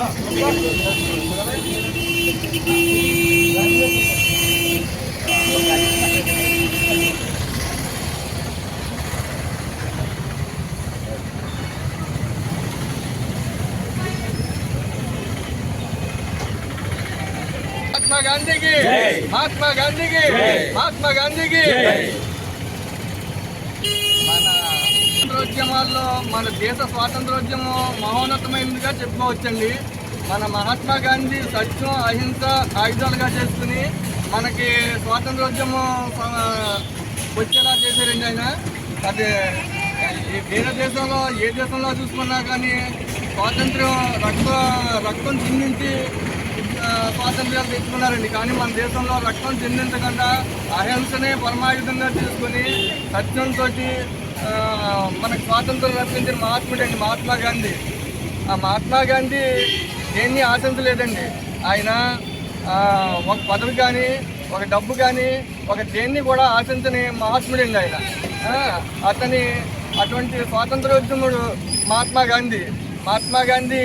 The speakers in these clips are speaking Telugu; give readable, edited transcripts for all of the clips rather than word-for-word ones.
महात्मा गांधी की महात्मा गांधी की महात्मा गांधी की మన స్వాతంత్రోద్యమాల్లో మన దేశ స్వాతంత్రోద్యమం మహోన్నతమైనదిగా చెప్పుకోవచ్చండి. మన మహాత్మా గాంధీ సత్యం అహింస ఆయుధాలుగా చేసుకుని మనకి స్వాతంత్రోద్యమం వచ్చేలా చేశారండి ఆయన. అది వేరే దేశంలో ఏ దేశంలో చూసుకున్నా కానీ స్వాతంత్ర్యం రక్తం చిందించి స్వాతంత్ర్యాలు తెచ్చుకున్నారండి. కానీ మన దేశంలో రక్తం చెందించకుండా అహింసనే పరమాయుధంగా తీసుకుని సత్యంతో మనకు స్వాతంత్రం రక్షించిన మహాత్ముడండి మహాత్మా గాంధీ. ఆ మహాత్మా గాంధీ దేన్ని ఆశించలేదండి. ఆయన ఒక పదవి కానీ ఒక డబ్బు కానీ ఒక దేన్ని కూడా ఆశించని మహాత్ముడండి ఆయన. అటువంటి స్వాతంత్రోద్యముడు మహాత్మా గాంధీ. మహాత్మా గాంధీ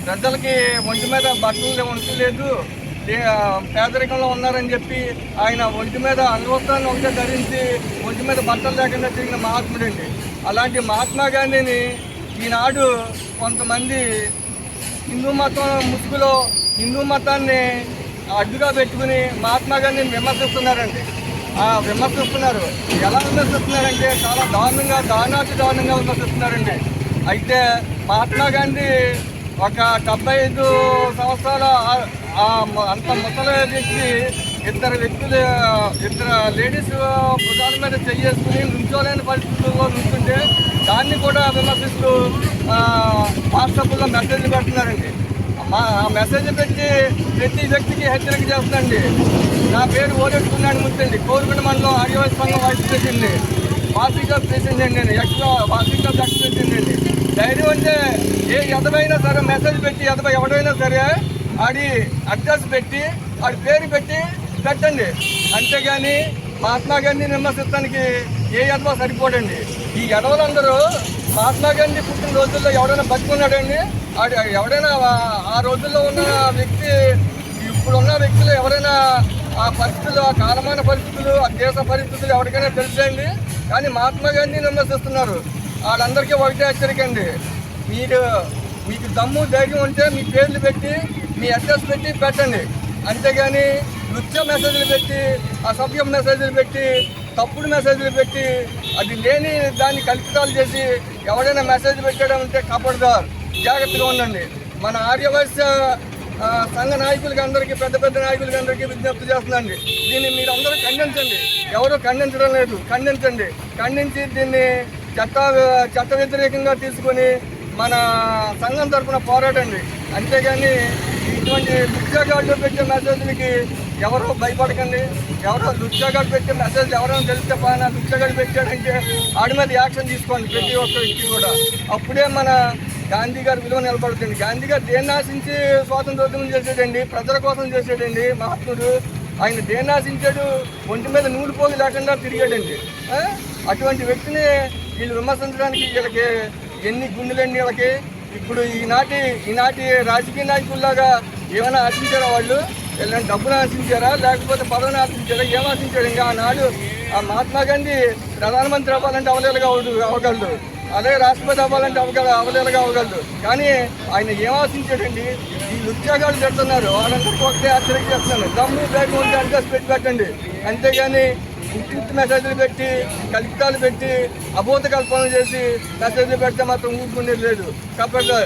ప్రజలకి ఒంటి మీద బట్టలు ఉంచలేదు, పేదరికంలో ఉన్నారని చెప్పి ఆయన ఒంటి మీద అంగవస్త్రాన్ని ఒకటే ధరించి ఒంటి మీద బట్టలు లేకుండా తిరిగిన మహాత్ముడండి. అలాంటి మహాత్మా గాంధీని ఈనాడు కొంతమంది హిందూ మతం ముసుగులో హిందూ మతాన్ని అడ్డుగా పెట్టుకుని మహాత్మా గాంధీని విమర్శిస్తున్నారండి. విమర్శిస్తున్నారు. ఎలా విమర్శిస్తున్నారంటే చాలా దారుణంగా విమర్శిస్తున్నారండి. అయితే మహాత్మా గాంధీ ఒక 75 సంవత్సరాల అంత ముసలి వ్యక్తి ఇద్దరు లేడీస్ భుజాల మీద చేసుకుని నుంచోలేని పరిస్థితుల్లో నుంచుంటే దాన్ని కూడా విమర్శిస్తూ వాట్సాప్లో మెసేజ్లు పెడుతున్నారండి. ఆ మెసేజ్ పెట్టి ప్రతి వ్యక్తికి హెచ్చరిక చేస్తుందండి. నా పేరు ఓరెట్టుకున్నాను ముచ్చండి, కోరుకుంట మండలం ఆర్యవైశ్య సంఘం వైస్ ప్రెసిడెంట్, వాసిక ప్రెసిడెంట్ అండి, వాసిక ప్రెసిడెంట్ అండి. ధైర్యం అంటే ఏ ఎదవైనా సరే మెసేజ్ పెట్టి ఎవడైనా సరే ఆడి అడ్రస్ పెట్టి ఆడి పేరు పెట్టి పెట్టండి. అంతేగాని మహాత్మా గాంధీని విమర్శించడానికి ఏ ఎదవ సరిపోడండి. ఈ ఎదవలందరూ మహాత్మా గాంధీ పుట్టిన రోజుల్లో ఎవడైనా బతుకున్నాడండి? ఎవడైనా ఆ రోజుల్లో ఉన్న వ్యక్తి ఇప్పుడున్న వ్యక్తులు ఎవరైనా ఆ పరిస్థితులు, ఆ కాలమాన పరిస్థితులు, ఆ దేశ పరిస్థితులు ఎవరికైనా తెలుసండి. కానీ మహాత్మా గాంధీని విమర్శిస్తున్నారు. వాళ్ళందరికీ ఒకటే హెచ్చరిక అండి, మీకు దమ్ము ధైర్యం ఉంటే మీ పేర్లు పెట్టి మీ అడ్రస్ పెట్టి పెట్టండి. అంతేగాని నృత్య మెసేజ్లు పెట్టి అసభ్య మెసేజ్లు పెట్టి తప్పుడు మెసేజ్లు పెట్టి అది లేని దాన్ని కల్పితాలు చేసి ఎవడైనా మెసేజ్ పెట్టడం అంటే కాపాడుతారు. జాగ్రత్తగా ఉండండి. మన ఆర్యవైశ్య సంఘ నాయకులకి అందరికీ పెద్ద నాయకులకి అందరికీ విజ్ఞప్తి చేస్తుందండి. దీన్ని మీరు అందరూ ఖండించండి. ఎవరు ఖండించడం లేదు, ఖండించి దీన్ని చట్ట వ్యతిరేకంగా తీసుకొని మన సంఘం తరఫున పోరాటండి. అంతేగాని ఇటువంటి లుచ్చాగాళ్ళు పెట్టే మెసేజ్లకి ఎవరో భయపడకండి. ఎవరో లుచ్చాగాళ్ళు పెట్టే మెసేజ్ ఎవరైనా తెలిస్తే పైన లుచ్చాగాళ్ళు పెట్టాడంటే ఆడి మీద యాక్షన్ తీసుకోండి ప్రతి ఒక్క వ్యక్తి కూడా. అప్పుడే మన గాంధీ గారి విలువ నిలబడుతుంది. గాంధీ గారు దేన్ని ఆశించి స్వాతంత్రోద్యమం చేసాడండి? ప్రజల కోసం చేసాడండి మహాత్ముడు. ఆయన దేన్ని ఆశించాడు? ఒంటి మీద నూలు పోగు లేకుండా తిరిగాడండి. అటువంటి వ్యక్తిని వీళ్ళు విమర్శించడానికి వీళ్ళకి ఎన్ని గుండెలండి వీళ్ళకి. ఇప్పుడు ఈనాటి రాజకీయ నాయకుల్లాగా ఏమైనా ఆశించారా వాళ్ళు? వీళ్ళని డబ్బులు ఆశించారా లేకపోతే పదవిని ఆశించారా? ఏం ఆశించాడు? ఇంకా ఆనాడు ఆ మహాత్మా గాంధీ ప్రధానమంత్రి అవ్వాలంటే అవలేలుగా అవ్వగలడు, అదే రాష్ట్రపతి అవ్వాలంటే అవలేలుగా అవ్వగలడు. కానీ ఆయన ఏం ఆశించాడండి? ఈ లుచ్చాగాళ్ళు పెడుతున్నారు. వాళ్ళందరికీ ఒకటే హెచ్చరిక చేస్తున్నాను, దమ్ము ధైర్యం ఉంటే అడ్రస్ పెట్టి పెట్టండి. అంతేగాని ఇంటి మెసేజ్లు పెట్టి కల్పితాలు పెట్టి అబోధ కల్పనలు చేసి మెసేజ్లు పెడితే మాత్రం ఊరుకునేది లేదు. కాబట్టి